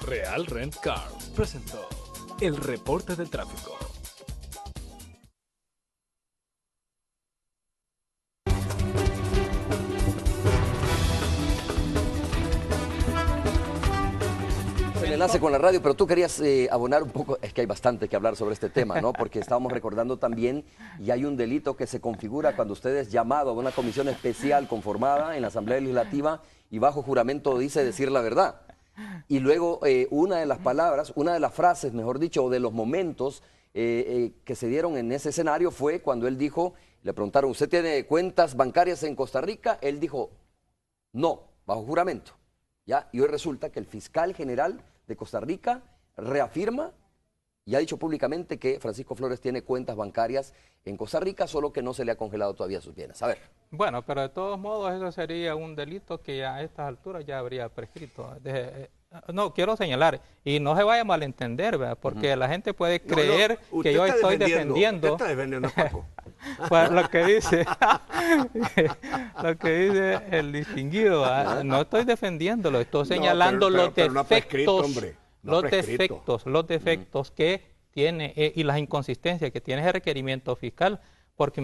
Real Rent Car presentó el reporte del tráfico. El enlace con la radio, pero tú querías abonar un poco, es que hay bastante que hablar sobre este tema, ¿no? Porque estábamos recordando también, y hay un delito que se configura cuando usted es llamado a una comisión especial conformada en la Asamblea Legislativa y bajo juramento dice decir la verdad. Y luego una de las palabras, una de las frases, mejor dicho, o de los momentos que se dieron en ese escenario fue cuando él dijo, le preguntaron, ¿usted tiene cuentas bancarias en Costa Rica? Él dijo, no. bajo juramento. ¿Ya? Y hoy resulta que el fiscal general de Costa Rica reafirma y ha dicho públicamente que Francisco Flores tiene cuentas bancarias en Costa Rica, solo que no se le ha congelado todavía sus bienes. A ver. Bueno, pero de todos modos eso sería un delito que a estas alturas ya habría prescrito. No, quiero señalar, y no se vaya a malentender, ¿verdad? Porque la gente puede creer que yo estoy defendiendo. Usted está defendiendo a Paco. Pues lo que dice el distinguido, ¿verdad? No estoy defendiéndolo, estoy señalando los defectos que tiene y las inconsistencias que tiene ese requerimiento fiscal. Porque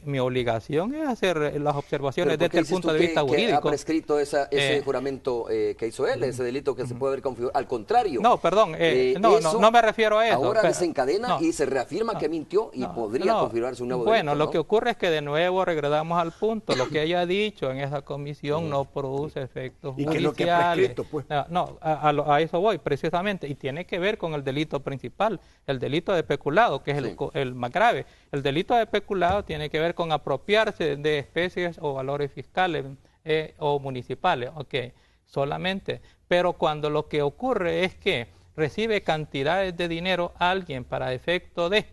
mi obligación es hacer las observaciones desde el punto de vista jurídico. ¿Que ha prescrito ese juramento que hizo él, ese delito que se puede haber configurado? Al contrario. No, perdón, no me refiero a eso. Ahora desencadena y se reafirma que mintió y podría configurarse un nuevo delito. Bueno, lo que ocurre es que de nuevo regresamos al punto. Lo que haya dicho en esa comisión no produce efectos judiciales. ¿Y qué es lo que ha prescrito, pues? No, a eso voy, precisamente. Y tiene que ver con el delito principal, el delito de peculado, que es el más grave. El delito de peculado tiene que ver con apropiarse de especies o valores fiscales o municipales, solamente. Pero cuando lo que ocurre es que recibe cantidades de dinero alguien para efecto de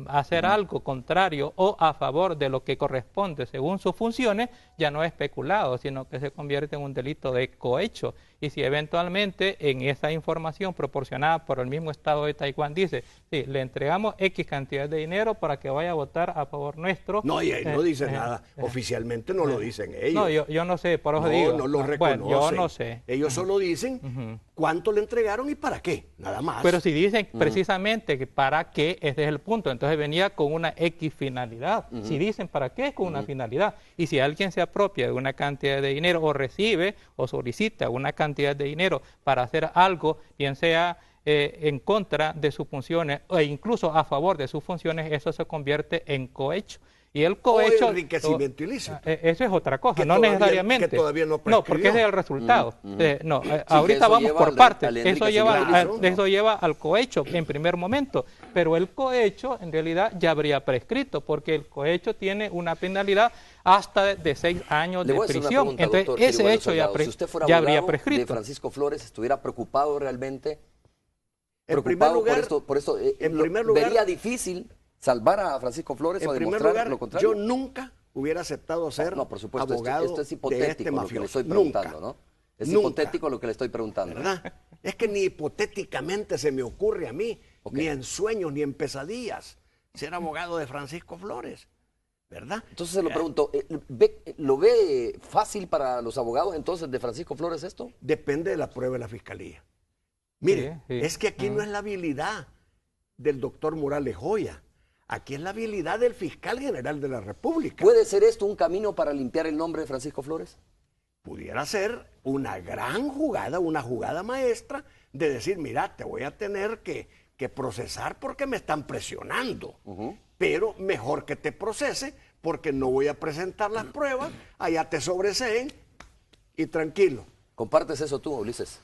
hacer algo contrario o a favor de lo que corresponde según sus funciones, ya no es peculado, sino que se convierte en un delito de cohecho. Y si eventualmente en esa información proporcionada por el mismo Estado de Taiwán dice, sí, le entregamos X cantidad de dinero para que vaya a votar a favor nuestro. No, y ahí no dice nada. Oficialmente no lo dicen ellos. No, yo no sé, por eso digo. No lo reconocen. Bueno, yo no sé. Ellos solo dicen cuánto le entregaron y para qué, nada más. Pero si dicen precisamente que para qué, ese es el punto. Entonces venía con una X finalidad. Si dicen para qué, es con una finalidad. Y si alguien se apropia de una cantidad de dinero o recibe o solicita una cantidad de dinero para hacer algo, bien sea en contra de sus funciones e incluso a favor de sus funciones, eso se convierte en cohecho. Y el cohecho... O enriquecimiento ilícito. Eso es otra cosa, no necesariamente. Que todavía no prescribió. No, porque ese es el resultado. Ahorita vamos por partes. Eso lleva al cohecho en primer momento. Pero el cohecho en realidad ya habría prescrito, porque el cohecho tiene una penalidad hasta de 6 años de prisión. Entonces, doctor, ese hecho si usted fuera ya habría prescrito. De Francisco Flores, ¿estuviera preocupado realmente? En primer lugar, ¿vería difícil salvar a Francisco Flores o demostrar lo contrario? Yo nunca hubiera aceptado ser por supuesto, abogado esto es hipotético lo que le estoy preguntando, ¿no? Es hipotético lo que le estoy preguntando. ¿Verdad? Es que ni hipotéticamente se me ocurre a mí, ni en sueños, ni en pesadillas, ser abogado de Francisco Flores, ¿verdad? Entonces se lo pregunto, ¿lo ve fácil para los abogados entonces de Francisco Flores esto? Depende de la prueba de la fiscalía. Mire, es que aquí no es la habilidad del doctor Morales Joya. Aquí es la habilidad del fiscal general de la República. ¿Puede ser esto un camino para limpiar el nombre de Francisco Flores? Pudiera ser una gran jugada, una jugada maestra de decir, mira, te voy a tener que procesar porque me están presionando. Pero mejor que te procese porque no voy a presentar las pruebas, allá te sobreseen y tranquilo. ¿Compartes eso tú, Ulises?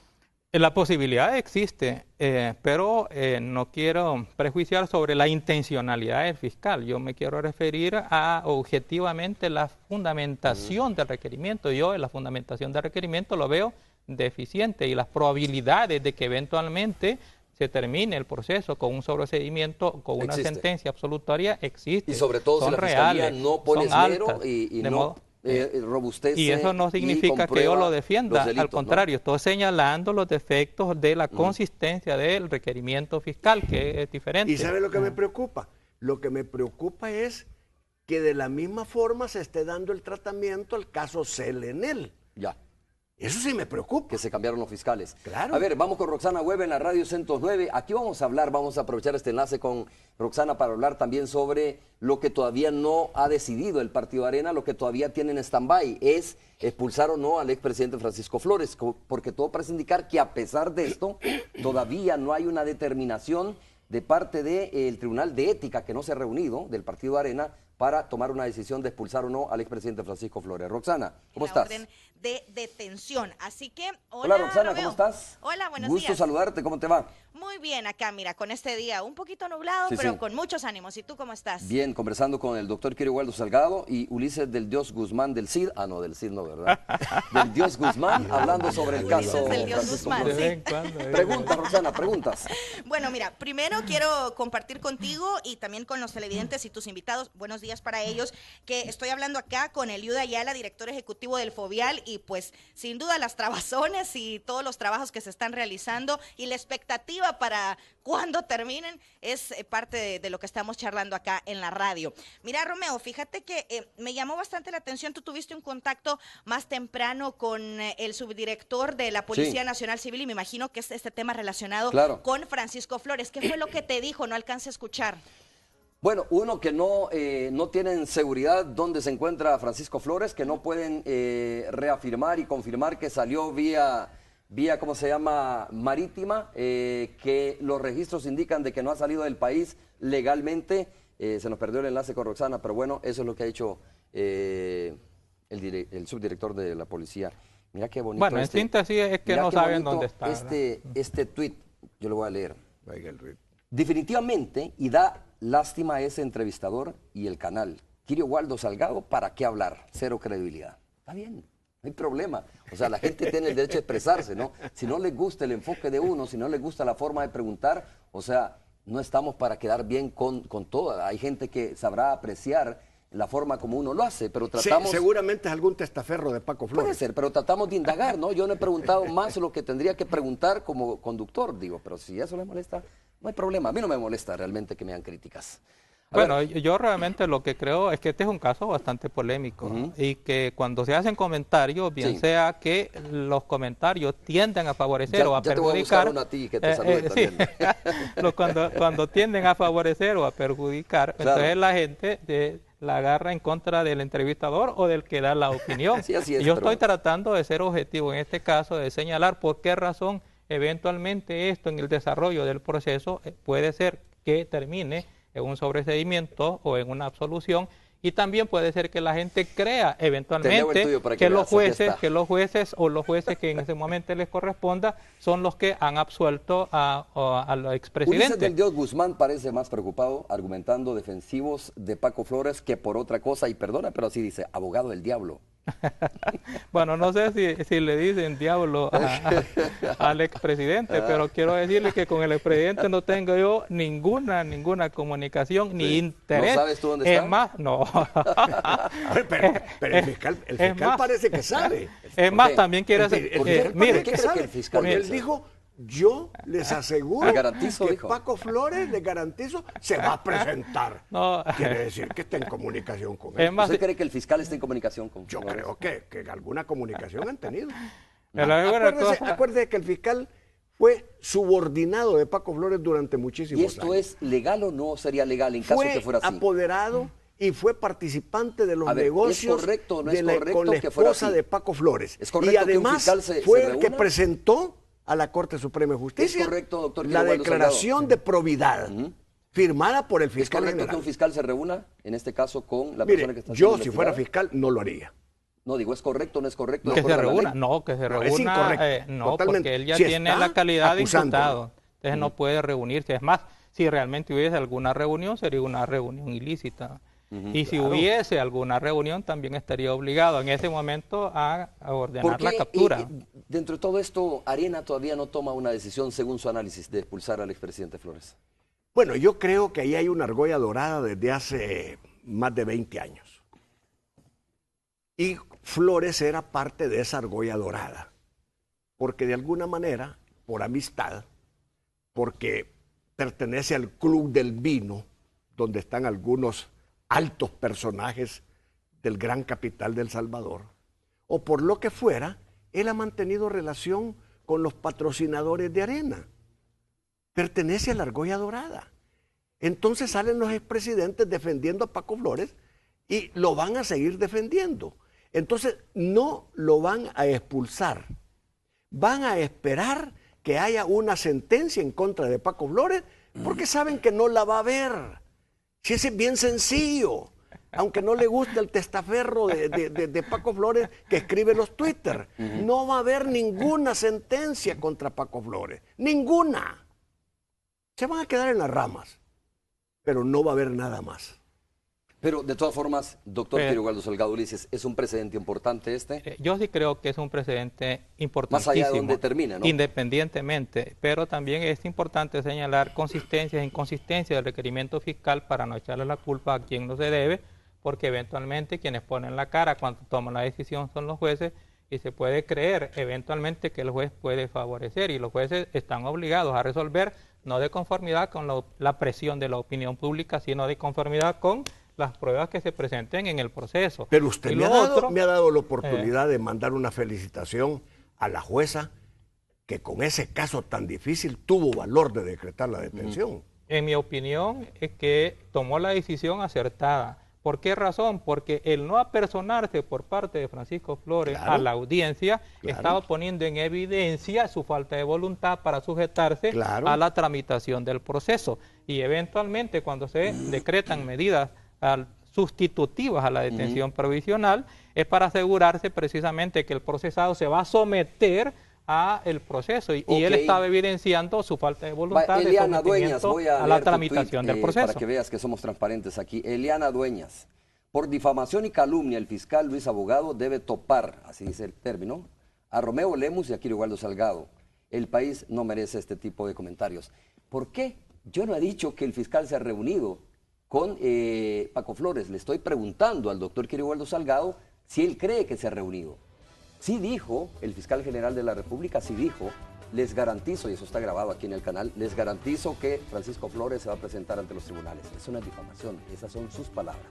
La posibilidad existe, pero no quiero prejuiciar sobre la intencionalidad del fiscal. Yo me quiero referir a objetivamente la fundamentación del requerimiento. Yo en la fundamentación del requerimiento lo veo deficiente y las probabilidades de que eventualmente se termine el proceso con un sobreseimiento, con una sentencia absolutoria existen. Y sobre todo si la fiscalía no pone esmero y no... robustece. Y eso no significa que yo lo defienda, delitos, al contrario, estoy señalando los defectos de la consistencia del requerimiento fiscal, que es diferente. ¿Y sabe lo que me preocupa? Lo que me preocupa es que de la misma forma se esté dando el tratamiento al caso Selenel. Ya. Eso sí me preocupa. Que se cambiaron los fiscales. Claro. A ver, vamos con Roxana Webb en la Radio 109. Aquí vamos a aprovechar este enlace con Roxana para hablar también sobre lo que todavía no ha decidido el Partido Arena, lo que todavía tiene en stand-by, es expulsar o no al expresidente Francisco Flores, porque todo parece indicar que a pesar de esto, todavía no hay una determinación de parte del Tribunal de Ética, que no se ha reunido, del Partido Arena, para tomar una decisión de expulsar o no al expresidente Francisco Flores. Roxana, ¿cómo estás? Orden de detención. Así que, hola Roxana, Romeo. ¿cómo estás? Hola, buenos días. Gusto saludarte, ¿cómo te va? Muy bien acá, mira, con este día un poquito nublado, Sí, pero sí. con muchos ánimos. ¿Y tú cómo estás? Bien, conversando con el doctor Kirio Waldo Salgado y Ulises del Dios Guzmán del CID. Ah, no, del CID no, ¿verdad? Del Dios Guzmán, hablando sobre el Ulises caso del Dios Francisco Guzmán, Flores. sí. De vez en cuando, Preguntas, Roxana, preguntas. Bueno, mira, primero quiero compartir contigo y también con los televidentes y tus invitados, buenos días para ellos, que estoy hablando acá con Eliud Ayala, director ejecutivo del Fovial, y pues sin duda las trabazones y todos los trabajos que se están realizando y la expectativa para cuando terminen es parte de lo que estamos charlando acá en la radio. Mira, Romeo, fíjate que me llamó bastante la atención, tú tuviste un contacto más temprano con el subdirector de la Policía Nacional Civil y me imagino que es este tema relacionado con Francisco Flores. ¿Qué fue lo que te dijo? No alcancé a escuchar. Bueno, uno que no tienen seguridad dónde se encuentra Francisco Flores, que no pueden reafirmar y confirmar que salió vía, ¿cómo se llama?, marítima, que los registros indican de que no ha salido del país legalmente. Se nos perdió el enlace con Roxana, pero bueno, eso es lo que ha dicho el subdirector de la policía. Mira qué bonito. Bueno, en síntesis es que no saben dónde está. Este tuit, yo lo voy a leer. Definitivamente, y da lástima a ese entrevistador y el canal. Kirio Waldo Salgado, ¿para qué hablar? Cero credibilidad. Está bien, no hay problema. O sea, la gente tiene el derecho a expresarse, ¿no? Si no les gusta el enfoque de uno, si no les gusta la forma de preguntar, o sea, no estamos para quedar bien con todo. Hay gente que sabrá apreciar la forma como uno lo hace, pero tratamos... Sí, seguramente es algún testaferro de Paco Flores. Puede ser, pero tratamos de indagar, ¿no? Yo no he preguntado más lo que tendría que preguntar como conductor, digo, pero si eso les molesta, no hay problema. A mí no me molesta realmente que me hagan críticas. Bueno, yo realmente lo que creo es que este es un caso bastante polémico y que cuando se hacen comentarios, bien sea que los comentarios tienden a favorecer o a perjudicar. Te voy a buscar uno a ti que te salude también. Cuando tienden a favorecer o a perjudicar, entonces la gente la agarra en contra del entrevistador o del que da la opinión. Sí, así es, yo estoy tratando de ser objetivo en este caso, de señalar por qué razón eventualmente esto en el desarrollo del proceso puede ser que termine en un sobreseimiento o en una absolución, y también puede ser que la gente crea eventualmente que los jueces o los jueces que en ese momento les corresponda son los que han absuelto al expresidente. Ulises del Dios Guzmán parece más preocupado argumentando defensivos de Paco Flores que por otra cosa, y perdona, pero así dice, abogado del diablo. Bueno, no sé si le dicen diablo al expresidente, pero quiero decirle que con el expresidente no tengo yo ninguna comunicación ni interés. ¿No sabes tú dónde está? Es más, no. pero el fiscal parece que sabe. Es más, también quiere hacer... Mire, ¿qué sabe? Porque él dijo... Yo les aseguro que Paco Flores, les garantizo, se va a presentar. No. Quiere decir que está en comunicación con él. ¿Usted cree que el fiscal está en comunicación con Yo creo que alguna comunicación han tenido. Acuérdese que el fiscal fue subordinado de Paco Flores durante muchísimos años. ¿Y esto es legal o no sería legal en caso que fuera así? Fue apoderado y fue participante de los negocios ¿es correcto o no es con la esposa de Paco Flores. ¿Es correcto y además que un fiscal fue el que presentó a la Corte Suprema de Justicia ¿Es correcto, doctor, la declaración de probidad firmada por el fiscal general? ¿Es correcto que un fiscal se reúna, en este caso, con la persona que está siendo investigada? Yo, si fuera fiscal, no lo haría. No, digo, ¿es correcto o no es correcto? Que se reúna, que se reúna. Es incorrecto. No, porque él ya tiene la calidad de imputado. Entonces no puede reunirse. Es más, si realmente hubiese alguna reunión, sería una reunión ilícita. Y si hubiese alguna reunión, también estaría obligado en ese momento a ordenar la captura. Dentro de todo esto, Arena todavía no toma una decisión, según su análisis, de expulsar al expresidente Flores. Bueno, yo creo que ahí hay una argolla dorada desde hace más de 20 años. Y Flores era parte de esa argolla dorada. Porque de alguna manera, por amistad, porque pertenece al Club del Vino, donde están algunos altos personajes del gran capital de El Salvador, o por lo que fuera, él ha mantenido relación con los patrocinadores de Arena. Pertenece a la argolla dorada. Entonces salen los expresidentes defendiendo a Paco Flores y lo van a seguir defendiendo. Entonces no lo van a expulsar. Van a esperar que haya una sentencia en contra de Paco Flores porque saben que no la va a haber. Si ese es bien sencillo. aunque no le guste el testaferro de Paco Flores que escribe los Twitter. No va a haber ninguna sentencia contra Paco Flores, ninguna. Se van a quedar en las ramas, pero no va a haber nada más. Pero de todas formas, doctor Quirogaldo Salgado Ulises, ¿es un precedente importante este? Yo sí creo que es un precedente importantísimo. Más allá de donde termina, ¿no? Independientemente, pero también es importante señalar consistencias e inconsistencias del requerimiento fiscal para no echarle la culpa a quien no se debe, porque eventualmente quienes ponen la cara cuando toman la decisión son los jueces y se puede creer eventualmente que el juez puede favorecer y los jueces están obligados a resolver no de conformidad con la presión de la opinión pública, sino de conformidad con las pruebas que se presenten en el proceso. Pero usted me ha dado la oportunidad de mandar una felicitación a la jueza que con ese caso tan difícil tuvo valor de decretar la detención. En mi opinión es que tomó la decisión acertada. ¿Por qué razón? Porque el no apersonarse por parte de Francisco Flores a la audiencia estaba poniendo en evidencia su falta de voluntad para sujetarse a la tramitación del proceso. Y eventualmente cuando se decretan medidas sustitutivas a la detención provisional, es para asegurarse precisamente que el procesado se va a someter a el proceso y él estaba evidenciando su falta de voluntad Eliana Dueñas, voy a la tramitación del proceso. Para que veas que somos transparentes aquí. Eliana Dueñas, por difamación y calumnia, el fiscal Luis Abogado debe topar, así dice el término, a Romeo Lemus y a Quirogaldo Salgado. El país no merece este tipo de comentarios. ¿Por qué? Yo no he dicho que el fiscal se ha reunido con Paco Flores. Le estoy preguntando al doctor Quirogaldo Salgado si él cree que se ha reunido. Sí dijo, el fiscal general de la República sí dijo, les garantizo, y eso está grabado aquí en el canal, les garantizo que Francisco Flores se va a presentar ante los tribunales. Es una difamación, esas son sus palabras.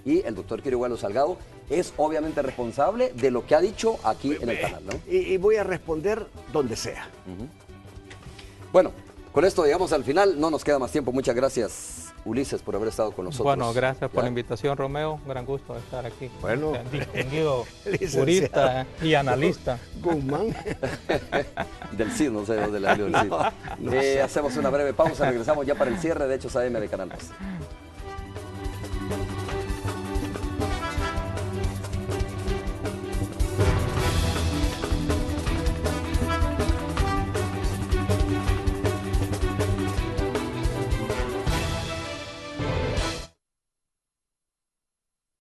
Y el doctor Quirogaldo Salgado es obviamente responsable de lo que ha dicho aquí en el canal, ¿no? Y voy a responder donde sea. Bueno, con esto llegamos al final, no nos queda más tiempo. Muchas gracias, Ulises, por haber estado con nosotros. Bueno, gracias por la invitación, Romeo. Un gran gusto estar aquí. Bueno, distinguido jurista y analista. Guzmán. Del CID, no sé dónde le salió el CID. Hacemos una breve pausa, regresamos ya para el cierre de Hechos AM de Canal 2.